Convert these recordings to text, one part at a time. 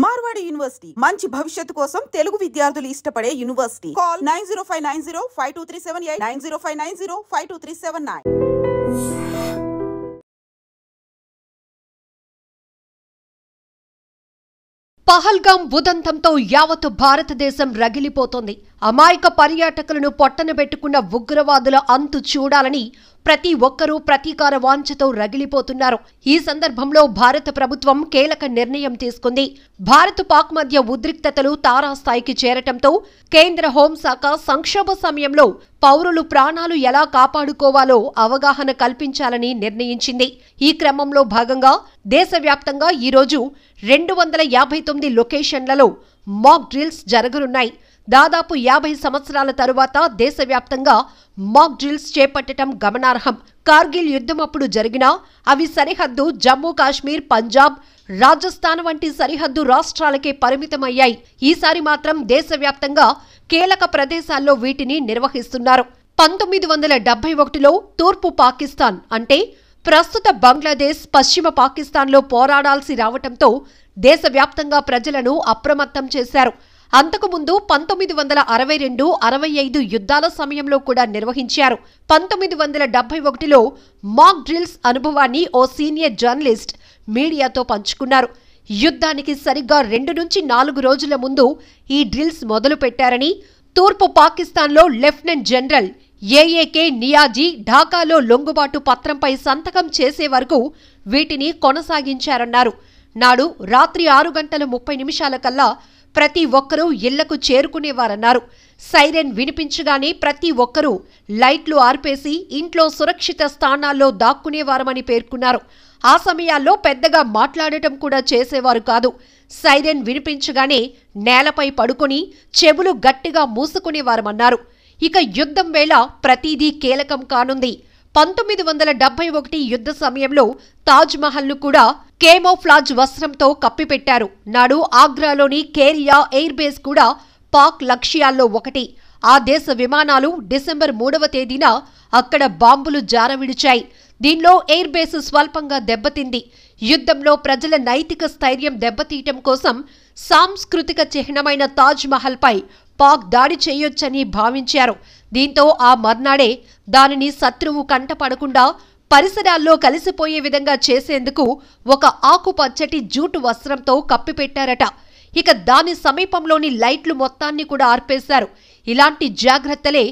Marwadi university మంచి భవిష్యత్తు కోసం తెలుగు విద్యార్థులు ఇష్టపడే యూనివర్సిటీ. కాల్ 9059052378 9059052379. పహల్గాం ఉదంతంతో యావత్ భారతదేశం రగిలిపోతోంది. అమాయక పర్యాటకులను పొట్టనబెట్టుకున్న ఉగ్రవాదుల అంతు చూడాలని ప్రతి ఒక్కరూ ప్రతీకార వాంఛతో రగిలిపోతున్నారు. ఈ సందర్భంలో భారత ప్రభుత్వం కీలక నిర్ణయం తీసుకుంది. భారత్ పాక్ మధ్య ఉద్రిక్తతలు తారాస్థాయికి చేరటంతో కేంద్ర హోంశాఖ సంక్షోభ సమయంలో పౌరులు ప్రాణాలు ఎలా కాపాడుకోవాలో అవగాహన కల్పించాలని నిర్ణయించింది. ఈ క్రమంలో భాగంగా దేశవ్యాప్తంగా ఈరోజు 259 లొకేషన్లలో మాక్ డ్రిల్స్ జరగనున్నాయి. దాదాపు 50 సంవత్సరాల తరువాత దేశవ్యాప్తంగా మాక్ డ్రిల్స్ చేపట్టడం గమనార్హం. కార్గిల్ యుద్ధమప్పుడు జరిగినా అవి సరిహద్దు జమ్మూ కాశ్మీర్, పంజాబ్, రాజస్థాన్ వంటి సరిహద్దు రాష్ట్రాలకే పరిమితమయ్యాయి. ఈసారి మాత్రం దేశవ్యాప్తంగా కీలక ప్రదేశాల్లో వీటిని నిర్వహిస్తున్నారు. 1971లో తూర్పు పాకిస్తాన్ అంటే ప్రస్తుత బంగ్లాదేశ్, పశ్చిమ పాకిస్తాన్లో పోరాడాల్సి రావటంతో దేశవ్యాప్తంగా ప్రజలను అప్రమత్తం చేశారు. అంతకుముందు 1962-65 యుద్ధాల సమయంలో కూడా నిర్వహించారు. 1971లో మాక్ డ్రిల్స్ అనుభవాన్ని ఓ సీనియర్ జర్నలిస్ట్ మీడియాతో పంచుకున్నారు. యుద్ధానికి సరిగ్గా 2 నుంచి 4 రోజుల ముందు ఈ డ్రిల్స్ మొదలుపెట్టారని, తూర్పు పాకిస్తాన్లో లెఫ్టినెంట్ జనరల్ ఏఏకే నియాజీ ఢాకాలో లొంగుబాటు పత్రంపై సంతకం చేసే వరకు వీటిని కొనసాగించారన్నారు. నాడు రాత్రి 6:30 కల్లా ప్రతి ఒక్కరూ ఇళ్లకు చేరుకునేవారన్నారు. సైరన్ వినిపించగానే ప్రతి ఒక్కరూ లైట్లు ఆర్పేసి ఇంట్లో సురక్షిత స్థానాల్లో దాక్కునేవారమని పేర్కొన్నారు. ఆ సమయాల్లో పెద్దగా మాట్లాడటం కూడా చేసేవారు కాదు. సైరన్ వినిపించగానే నేలపై పడుకొని చెవులు గట్టిగా మూసుకునేవారమన్నారు. ఇక యుద్ధం వేళ ప్రతిదీ కీలకం కానుంది. 1971 యుద్ధ సమయంలో తాజ్ మహల్ను కూడా కేమోఫ్లాజ్ వస్త్రంతో కప్పిపెట్టారు. నాడు ఆగ్రాలోని కేరియా ఎయిర్ బేస్ కూడా పాక్ లక్ష్యాల్లో ఒకటి. ఆ దేశ విమానాలు డిసెంబర్ 3వ తేదీన అక్కడ బాంబులు జారవిడిచాయి. దీనిలో ఎయిర్ బేస్ స్వల్పంగా దెబ్బతింది. యుద్ధంలో ప్రజల నైతిక స్థైర్యం దెబ్బతీయటం కోసం సాంస్కృతిక చిహ్నమైన తాజ్ మహల్పై పాక్ దాడి చేయొచ్చని భావించారు. దీంతో ఆ మర్నాడే దానిని శత్రువు కంటపడకుండా పరిసరాల్లో కలిసిపోయే విధంగా చేసేందుకు ఒక ఆకుపచ్చటి జూటు వస్త్రంతో కప్పిపెట్టారట. ఇక దాని సమీపంలోని లైట్లు మొత్తాన్ని కూడా ఆర్పేశారు. ఇలాంటి జాగ్రత్తలే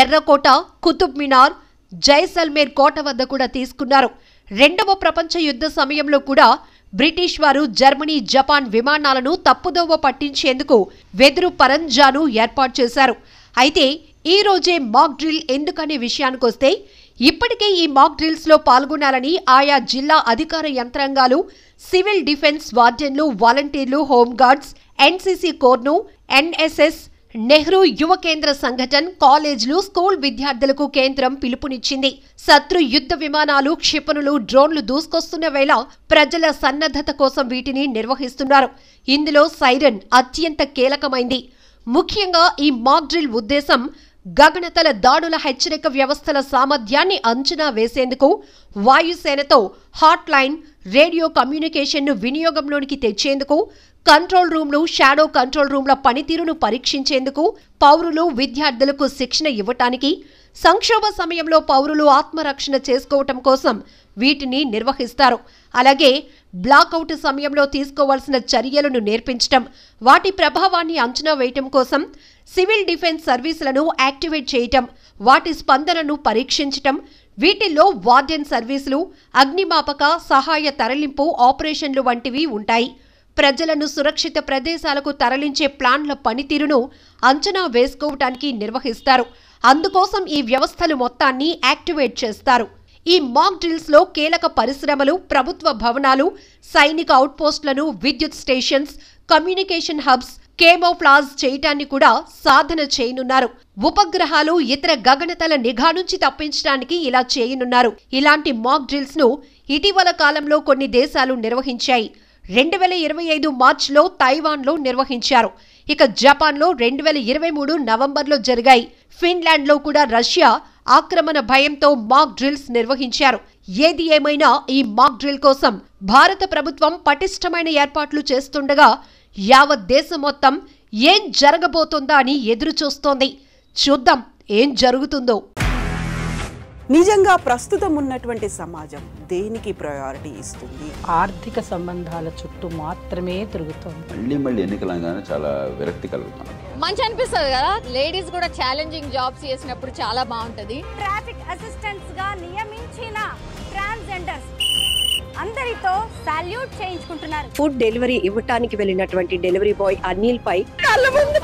ఎర్రకోట, కుతుబ్ మినార్, జైసల్మేర్ కోట వద్ద కూడా తీసుకున్నారు. 2వ ప్రపంచ యుద్ధ సమయంలో కూడా బ్రిటిష్ వారు జర్మనీ, జపాన్ విమానాలను తప్పుదోవ పట్టించేందుకు వెదురు పరంజాను ఏర్పాటు చేశారు. అయితే ఈ రోజే మాక్ డ్రిల్ ఎందుకనే విషయానికొస్తే, ఇప్పటికే ఈ మాక్ డ్రిల్స్ లో పాల్గొనాలని ఆయా జిల్లా అధికార యంత్రాంగాలు, సివిల్ డిఫెన్స్ వార్డెన్లు, వాలంటీర్లు, హోంగార్డ్స్, ఎన్సీసీ కోర్ను, ఎన్ఎస్ఎస్, నెహ్రూ యువ కేంద్ర సంఘటన్, కాలేజీలు, స్కూల్ విద్యార్థులకు కేంద్రం పిలుపునిచ్చింది. శత్రు యుద్ధ విమానాలు, క్షిపణులు, డ్రోన్లు దూసుకొస్తున్న వేళ ప్రజల సన్నద్ధత కోసం వీటిని నిర్వహిస్తున్నారు. ఇందులో సైరన్ అత్యంత కీలకమైంది. ముఖ్యంగా ఈ మాక్ డ్రిల్ ఉద్దేశం గగనతల దాడుల హెచ్చరిక వ్యవస్థల సామర్థ్యాన్ని అంచనా వేసేందుకు, వాయుసేనతో హాట్ లైన్, రేడియో కమ్యూనికేషన్ను వినియోగంలోనికి తెచ్చేందుకు, కంట్రోల్ రూమ్లు, షాడో కంట్రోల్ రూమ్ల పనితీరును పరీక్షించేందుకు, పౌరులు, విద్యార్థులకు శిక్షణ ఇవ్వటానికి, సంక్షోభ సమయంలో పౌరులు ఆత్మరక్షణ చేసుకోవటం కోసం వీటిని నిర్వహిస్తారు. అలాగే బ్లాకౌట్ సమయంలో తీసుకోవాల్సిన చర్యలను నేర్పించటం, వాటి ప్రభావాన్ని అంచనా వేయటం కోసం సివిల్ డిఫెన్స్ సర్వీసులను యాక్టివేట్ చేయటం, వాటి స్పందనను పరీక్షించటం, వీటిల్లో వార్డెన్ సర్వీసులు, అగ్నిమాపక సహాయ తరలింపు ఆపరేషన్లు వంటివి ఉంటాయి. ప్రజలను సురక్షిత ప్రదేశాలకు తరలించే ప్లాన్ల పనితీరును అంచనా వేసుకోవటానికి నిర్వహిస్తారు. అందుకోసం ఈ వ్యవస్థలు మొత్తాన్ని యాక్టివేట్ చేస్తారు. ఈ మాక్ డ్రిల్స్ లో కీలక పరిశ్రమలు, ప్రభుత్వ భవనాలు, సైనిక అవుట్పోస్టులను, విద్యుత్ స్టేషన్స్, కమ్యూనికేషన్ హబ్స్ కేమోఫ్లాజ్ చేయటాన్ని కూడా సాధన చేయనున్నారు. ఉపగ్రహాలు, ఇతర గగనతల నిఘా నుంచి తప్పించడానికి ఇలా చేయనున్నారు. ఇలాంటి మాక్ డ్రిల్స్ ను ఇటీవల కాలంలో కొన్ని దేశాలు నిర్వహించాయి. 2025 మార్చిలో తైవాన్లో నిర్వహించారు. ఇక జపాన్లో 2023 నవంబర్లో జరిగాయి. ఫిన్లాండ్లో కూడా రష్యా ఆక్రమణ భయంతో మాక్ డ్రిల్స్ నిర్వహించారు. ఏది ఏమైనా ఈ మాక్ డ్రిల్ కోసం భారత ప్రభుత్వం పటిష్టమైన ఏర్పాట్లు చేస్తుండగా యావత్ దేశం మొత్తం ఏం జరగబోతుందా అని ఎదురు చూస్తోంది. చూద్దాం ఏం జరుగుతుందో. నిజంగా ప్రస్తుతం ఉన్నటువంటి సమాజం దేనికి ప్రయారిటీ ఇస్తుంది? ఆర్థిక సంబంధాల చుట్టూ మాత్రమే తిరుగుతోంది. మళ్ళీ ఎన్నికలంగానే చాలా విరక్తి కలుగుతాను. మంచి అనిపిస్తుంది కదా, లేడీస్ కూడా ఛాలెంజింగ్ జాబ్స్ చేసినప్పుడు చాలా బాగుంటది. ట్రాఫిక్ అసిస్టెంట్స్ గా నియమించిన ట్రాన్స్జెండర్స్ అందరితో సాల్యూట్ చేయించుకుంటున్నారు. ఫుడ్ డెలివరీ ఇవ్వటానికి వెళ్ళినటువంటి డెలివరీ బాయ్ అనిల్ పై కళ్ళ ముందు